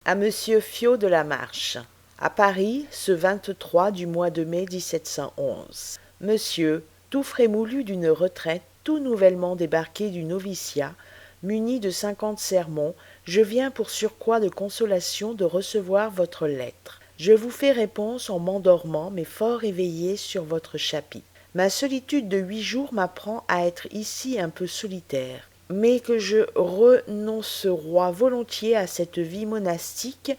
À Monsieur Fiot de la Marche, à Paris, ce 23 du mois de mai 1711. Monsieur, tout frémoulu d'une retraite, tout nouvellement débarqué du noviciat, muni de 50 sermons, je viens pour surcroît de consolation de recevoir votre lettre. Je vous fais réponse en m'endormant, mais fort éveillé sur votre chapitre. Ma solitude de 8 jours m'apprend à être ici un peu solitaire, mais que je renoncerai volontiers à cette vie monastique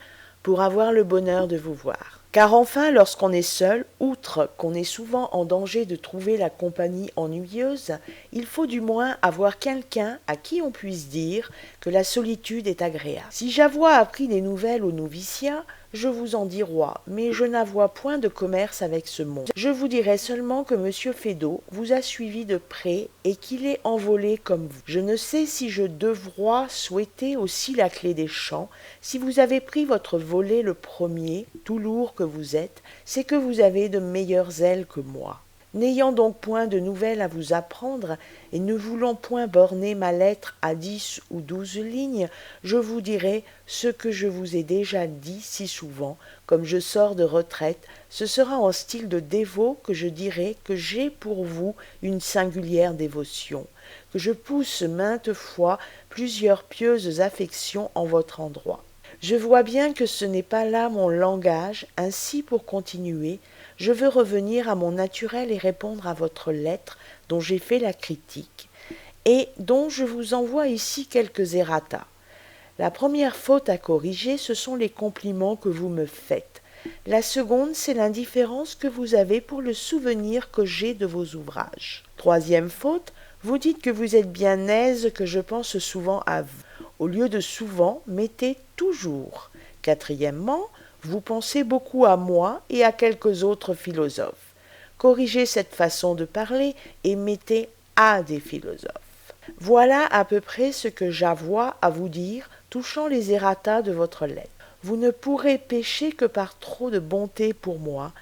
pour avoir le bonheur de vous voir. Car enfin, lorsqu'on est seul, outre qu'on est souvent en danger de trouver la compagnie ennuyeuse, il faut du moins avoir quelqu'un à qui on puisse dire que la solitude est agréable. Si j'avois appris des nouvelles au noviciat, je vous en dirai, mais je n'avois point de commerce avec ce monde. Je vous dirai seulement que M. Feydeau vous a suivi de près et qu'il est envolé comme vous. Je ne sais si je devrois souhaiter aussi la clé des champs. Si vous avez pris votre volet le premier, tout lourd que vous êtes, c'est que vous avez de meilleures ailes que moi. N'ayant donc point de nouvelles à vous apprendre, et ne voulant point borner ma lettre à 10 ou 12 lignes, je vous dirai ce que je vous ai déjà dit si souvent, comme je sors de retraite, ce sera en style de dévot que je dirai que j'ai pour vous une singulière dévotion, que je pousse maintes fois plusieurs pieuses affections en votre endroit. Je vois bien que ce n'est pas là mon langage, ainsi pour continuer, je veux revenir à mon naturel et répondre à votre lettre dont j'ai fait la critique, et dont je vous envoie ici quelques errata. La première faute à corriger, ce sont les compliments que vous me faites. La seconde, c'est l'indifférence que vous avez pour le souvenir que j'ai de vos ouvrages. Troisième faute, vous dites que vous êtes bien aise, que je pense souvent à vous. Au lieu de souvent, mettez toujours. Quatrièmement, vous pensez beaucoup à moi et à quelques autres philosophes. Corrigez cette façon de parler et mettez à des philosophes. Voilà à peu près ce que j'avois à vous dire touchant les errata de votre lettre. Vous ne pourrez pécher que par trop de bonté pour moi,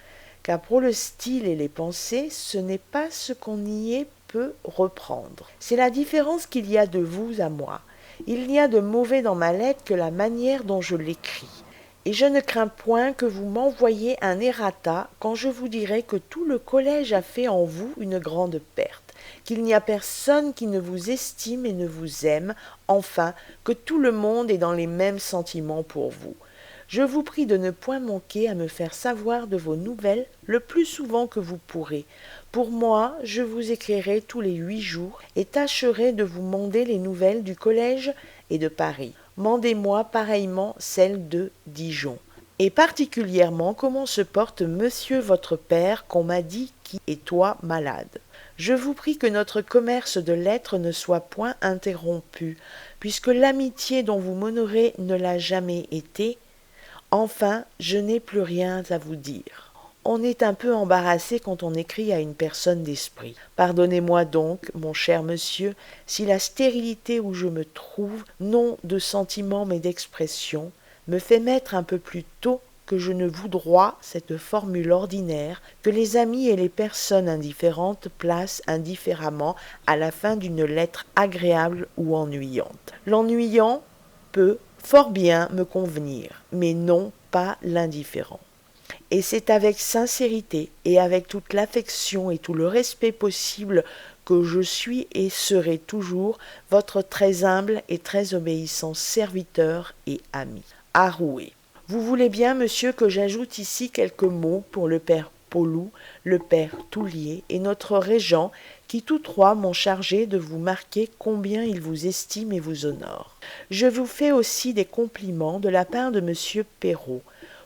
car pour le style et les pensées, ce n'est pas ce qu'on y est peut reprendre. C'est la différence qu'il y a de vous à moi. Il n'y a de mauvais dans ma lettre que la manière dont je l'écris. Et je ne crains point que vous m'envoyiez un errata quand je vous dirai que tout le collège a fait en vous une grande perte, qu'il n'y a personne qui ne vous estime et ne vous aime, enfin, que tout le monde est dans les mêmes sentiments pour vous. Je vous prie de ne point manquer à me faire savoir de vos nouvelles le plus souvent que vous pourrez. Pour moi, je vous écrirai tous les 8 jours et tâcherai de vous mander les nouvelles du collège et de Paris. Mandez-moi pareillement celles de Dijon. Et particulièrement comment se porte monsieur votre père qu'on m'a dit qui est toi malade. Je vous prie que notre commerce de lettres ne soit point interrompu, puisque l'amitié dont vous m'honorez ne l'a jamais été. Enfin, je n'ai plus rien à vous dire. On est un peu embarrassé quand on écrit à une personne d'esprit. Pardonnez-moi donc, mon cher monsieur, si la stérilité où je me trouve, non de sentiment mais d'expression, me fait mettre un peu plus tôt que je ne voudrois cette formule ordinaire que les amis et les personnes indifférentes placent indifféremment à la fin d'une lettre agréable ou ennuyante. L'ennuyant peut fort bien me convenir, mais non pas l'indifférent. Et c'est avec sincérité et avec toute l'affection et tout le respect possible que je suis et serai toujours votre très humble et très obéissant serviteur et ami. Arouet. Vous voulez bien, monsieur, que j'ajoute ici quelques mots pour le père Paulou, le père Toulier et notre régent, qui tous trois m'ont chargé de vous marquer combien ils vous estiment et vous honorent. Je vous fais aussi des compliments de la part de monsieur Perrault.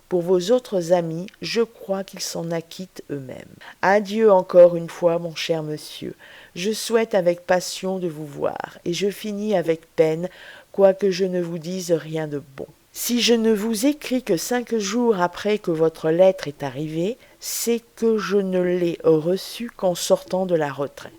Pour vos autres amis, je crois qu'ils s'en acquittent eux-mêmes. Adieu encore une fois, mon cher monsieur. Je souhaite avec passion de vous voir, et je finis avec peine, quoique je ne vous dise rien de bon. Si je ne vous écris que 5 jours après que votre lettre est arrivée, c'est que je ne l'ai reçue qu'en sortant de la retraite.